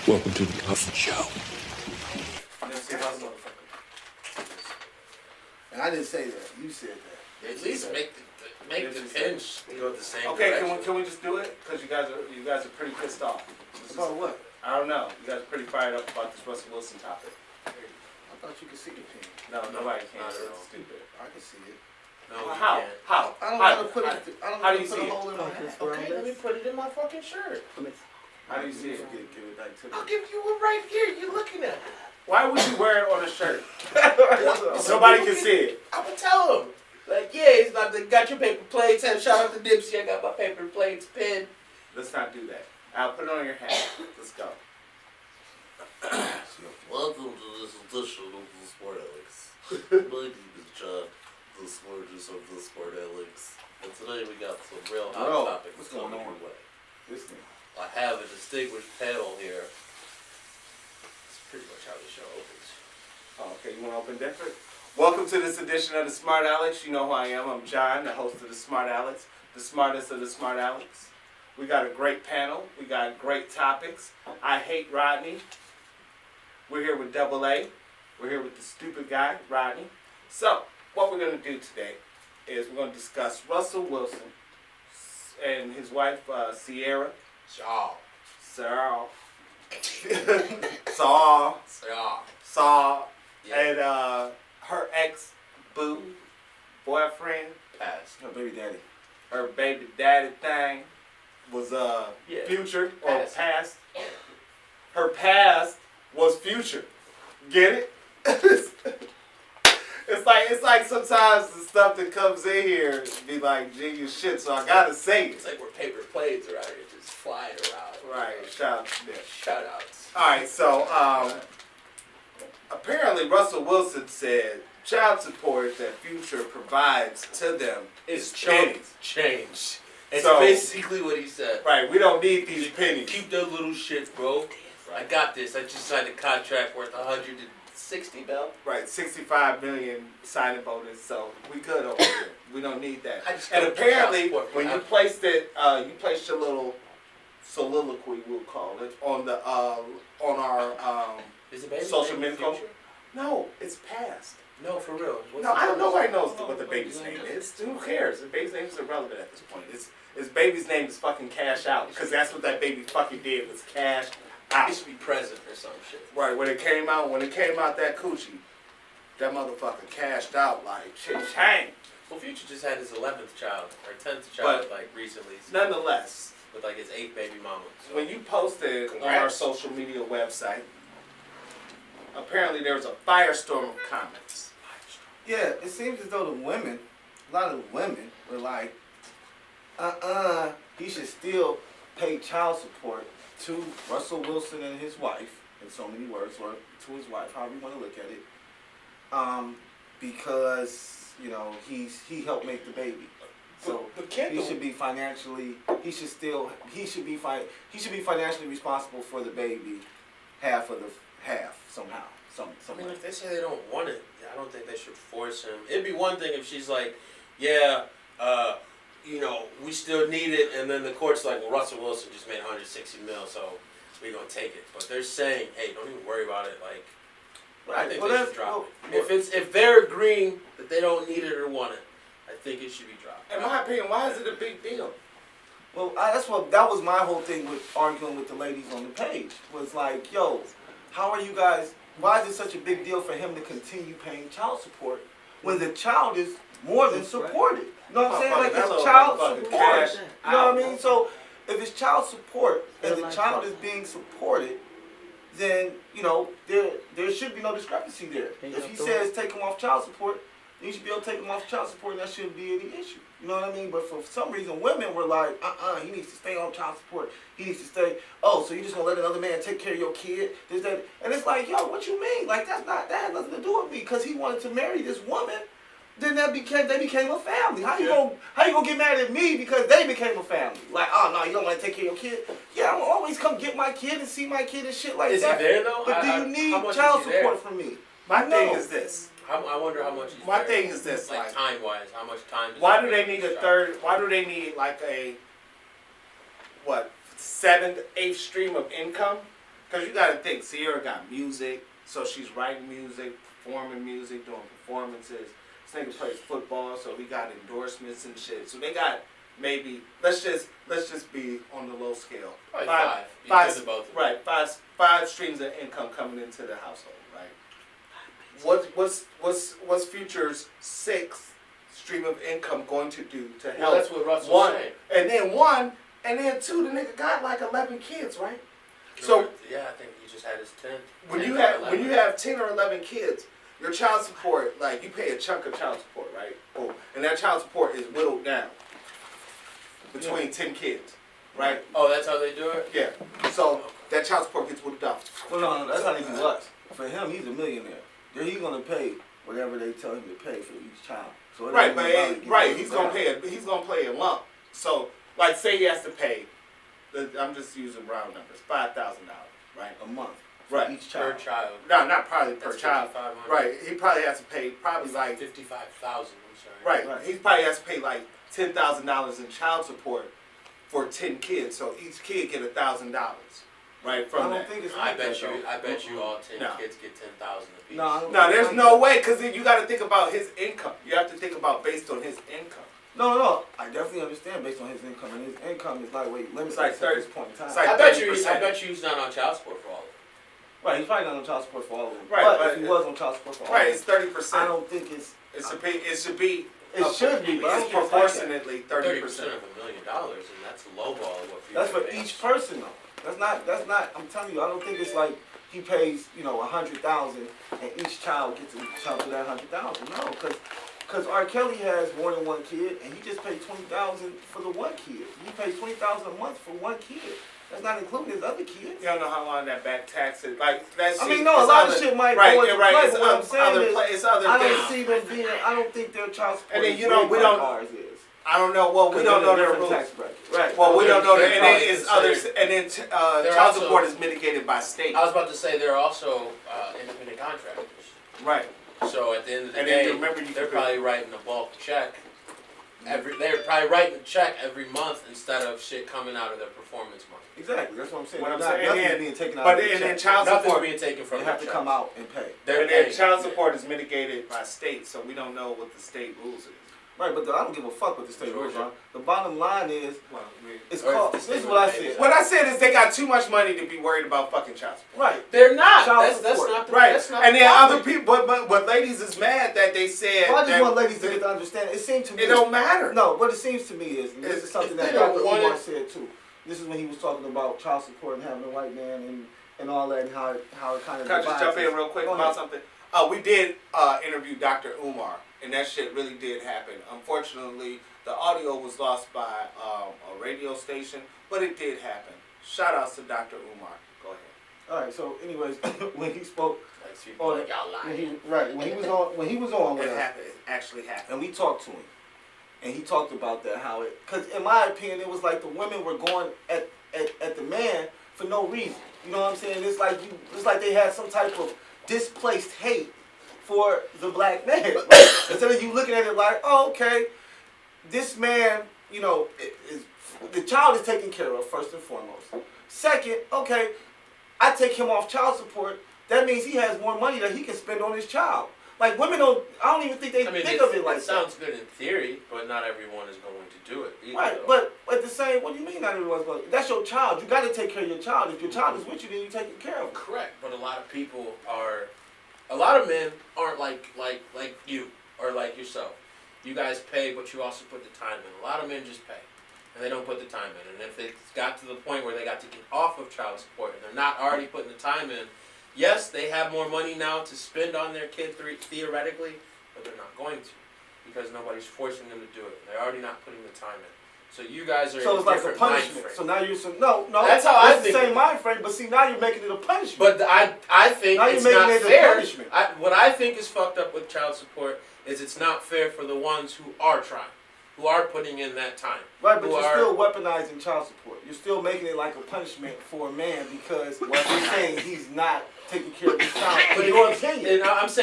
Welcome to the Huffin' Show. And I didn't say that. You said that. At least make the pinch go the same Okay, direction. can we just do it? Because you guys are pretty pissed off. About what? I don't know. You guys are pretty fired up about this Russell Wilson topic. I thought you could see the pin. No, nobody can. Not at all. It's stupid. I can see it. No, you How? can't. How? I don't want to put it. I don't how want do to you put see a it? hole in my head. Okay, let me put it in my fucking shirt. How do you see it? Give it back to I'll me. give you one right here. You're looking at it. Why would you wear it on a shirt? Nobody can see it. I'm gonna tell him. Like, yeah, it's not. Got your paper plates. And shout out to Dipsy. I got my paper plates, pen. Let's not do that. I'll put it on your hat. Let's go. Welcome to this edition of the Smartalecs. My name is John, the smartest of the Smartalecs. And today we got some real hot Bro, topics what's going coming on? your way. This thing. I have a distinguished panel here. That's pretty much how the show opens. Oh, okay, you want to open different? Welcome to this edition of the Smart Alex. You know who I am. I'm John, the host of the Smart Alex, the smartest of the Smart Alex. We got a great panel. We got great topics. I hate Rodney. We're here with Double A. We're here with the stupid guy, Rodney. So, what we're going to do today is we're going to discuss Russell Wilson and his wife, Ciara. Shaw. Ciara. Shaw. Yeah. And her ex-boo, boyfriend, Pass. Her baby daddy. her baby daddy thing was Yeah. future or Past. past. Her past was future. Get it? It's like sometimes the stuff that comes in here be like genius shit, so I gotta say It's it. like we're paper plates around here just flying around. Right, shout out to them. Shout outs. Alright, so apparently Russell Wilson said child support that Future provides to them It's is chunk pennies. change. It's So- basically what he said. Right, we don't need these pennies. Keep that little shit, bro. I got this. I just signed a contract worth $160 million. Right, 65 million signing bonus, so we good over here. We don't need that. I just And don't apparently, child support when you placed it, you placed your little soliloquy, we'll call it, on the on our Is the baby Social name media Future? No, it's past. No, for real. What's No, the I don't. baby's Nobody name? knows what the baby's name is. Who cares? The baby's name is irrelevant at this point. His baby's name is fucking Cash Out, because that's what that baby fucking did, was cash It out. should be present or some shit. Right, when it came out that coochie, that motherfucker cashed out like ching. Well, Future just had his 11th child or 10th But- child like recently Nonetheless, with like his 8th baby mama. So. when you posted on our Congrats. social media website, apparently there was a firestorm of comments. Yeah, it seems as though the women, a lot of the women, were like, he should still pay child support to Russell Wilson and his wife, in so many words, or to his wife, however you want to look at it, because he helped make the baby, so But can't he the- should be financially responsible for the baby, half somehow, I mean, somewhere. if they say they don't want it, I don't think they should force him. It'd be one thing if she's like, yeah, we still need it, and then the court's like, well, Russell Wilson just made $160 million, so we're gonna take it. But they're saying, hey, don't even worry about it. Like, I think they should drop it. If they're agreeing that they don't need it or want it, I think it should be dropped. In my opinion, why is it a big deal? Well, that was my whole thing with arguing with the ladies on the page. Was like, yo, how are you guys? Why is it such a big deal for him to continue paying child support when the child is more than supported? You know what I'm saying? Like, That it's little child motherfucker support. cash You know what I out. mean? So if it's child support and the child is being supported, then there should be no discrepancy there. If he says take him off child support, you should be able to take him off child support, and that shouldn't be any issue. You know what I mean? But for some reason, women were like, he needs to stay on child support. He needs to stay. Oh, so you just gonna let another man take care of your kid? This, that, and it's like, yo, what you mean? Like that had nothing to do with me, because he wanted to marry this woman. Then they became a family. How you gonna get mad at me because they became a family? Like, oh no, you don't want to take care of your kid? Yeah, I'm always come get my kid and see my kid and shit like Is that. he there though? But do you how need much child is he there? support from me? My No. thing is this. I wonder how much he's My there. thing is this, like like, time wise, how much time? Does why it do take they need to a shop? third? Why do they need like a 7th, 8th stream of income Because you got to think, Ciara got music, so she's writing music, performing music, doing performances. This nigga plays football, so he got endorsements and shit. So they got maybe, let's just be on the low scale. Probably Five, Because of both of them. right, five streams of income coming into the household, right? What's Future's sixth stream of income going to do to help? Well, that's what Russell was saying. And then two, the nigga got like 11 kids, right? So yeah, I think he just had his 10. When you have 10 or 11 kids, your child support, like you pay a chunk of child support, right? Oh, and that child support is whittled down between 10 kids, right? Oh, that's how they do it? Yeah. So that child support gets whittled down. Well, no, that's not even us. For him, he's a millionaire. Then he's gonna pay whatever they tell him to pay for each child. So Right, but he's gonna pay a lump. So like say he has to pay, I'm just using round numbers, $5,000, right? a month. Right. Each child. Per child. No, not probably per That's child. $5,500. Right. He probably has to pay probably like 55,000. I'm sorry. right. He probably has to pay like $10,000 in child support for 10 kids. So each kid get $1,000, right? I From don't that. think it's I like bet that, you. though. I bet you all 10 No. kids get 10,000 apiece. No, I don't No, think there's it's no like way because you got to think about his income. You have to think about based on his income. that. No. I definitely understand based on his income, and his income is like limited It's like at 30 this point in time. it's like I bet you. 30%. I bet you he's not on child support for all of them. Right, he's probably not on child support for all of them. Right, but but if he was on child support for all Right, of it's them, 30%. I don't think it's. It should be. It should be. It should be, but I don't It's think it's like that. proportionately 30% 30%. of $1 million, and that's a low ball of what Future That's for pays. each person though. That's not. I'm telling you, I don't think it's like he pays, $100,000 and each child gets a chunk of that $100,000. No, because R. Kelly has more than one kid, and he just paid $20,000 for the one kid. He pays $20,000 a month for one kid. That's not including his other kids. You don't know how long that back tax is. Like that. I mean, no, a lot of shit might right, go into right. play, It's but what I'm saying is, it's other I things. don't see them being. I don't think their child support. And then is you don't- big we like don't- ours is. I don't know. Well, we don't know their rules. tax bracket. Right. Well, we don't know that. They're And then probably it's others. And then They're child also- support is mitigated by state. I was about to say they're also independent contractors. Right. So at the end of the And then day, you remember you they're could- probably writing a bulk check. They're probably writing a check every month instead of shit coming out of their performance money. Exactly. That's what I'm saying. What I'm Not- saying, nothing's and then- being taken out. But of the and then check. child Nothing's support. being taken from They their have to checks. come out and pay. They're And then paying. child support is mitigated by state, so we don't know what the state rules is. Right, but I don't give a fuck what the state rules are. The bottom line is, Well, it's Or called. the This state is what I would pay said. what I said is they got too much money to be worried about fucking child support. Right. They're not. Child That's support. not the Right. That's not And the then topic. other people, but ladies is mad that they said. Well, I just that want ladies to get to understand. It seems to me. It don't matter. No, what it seems to me is, and this is something if that they don't Dr. want Umar it- said too. This is when he was talking about child support and having a white man and all that, and how it kind of. Can I just jump in real quick Go about ahead. something? We did interview Dr. Umar, and that shit really did happen. Unfortunately, the audio was lost by a radio station, but it did happen. Shout outs to Dr. Umar. Go ahead. All right. So, anyways, when he spoke, Like, so Oh, like, y'all lying. when he was on with It us, happened. It actually happened. and we talked to him, and he talked about that how it, because in my opinion, it was like the women were going at the man for no reason. You know what I'm saying? It's like they had some type of displaced hate for the black man. Like, instead of you looking at it like, oh, okay, this man, the child is taken care of first and foremost. Second, okay, I take him off child support. That means he has more money that he can spend on his child. Like women don't. I don't even think they think of it like that. sounds good in theory, but not everyone is going to do it either. Right, though. but at the same, what do you mean not everyone's going? That's your child. You got to take care of your child. If your child is with you, then you take care of him. Correct, but a lot of men aren't like you or like yourself. You guys pay, but you also put the time in. A lot of men just pay, and they don't put the time in. And if it's got to the point where they got to get off of child support and they're not already putting the time in, yes, they have more money now to spend on their kid theoretically, but they're not going to because nobody's forcing them to do it. They're already not putting the time in. So you guys are So in it's a like a different mind punishment. frame. So now you're no. That's how I it's think the of same it. mind frame, but see now you're making it a punishment. But I think Now you're it's making not it a fair. punishment. What I think is fucked up with child support is it's not fair for the ones who are trying, who are putting in that time. Right, but who you're are- still weaponizing child support. You're still making it like a punishment for a man because you're saying he's not taking care of his child. But In your opinion. and I'm saying.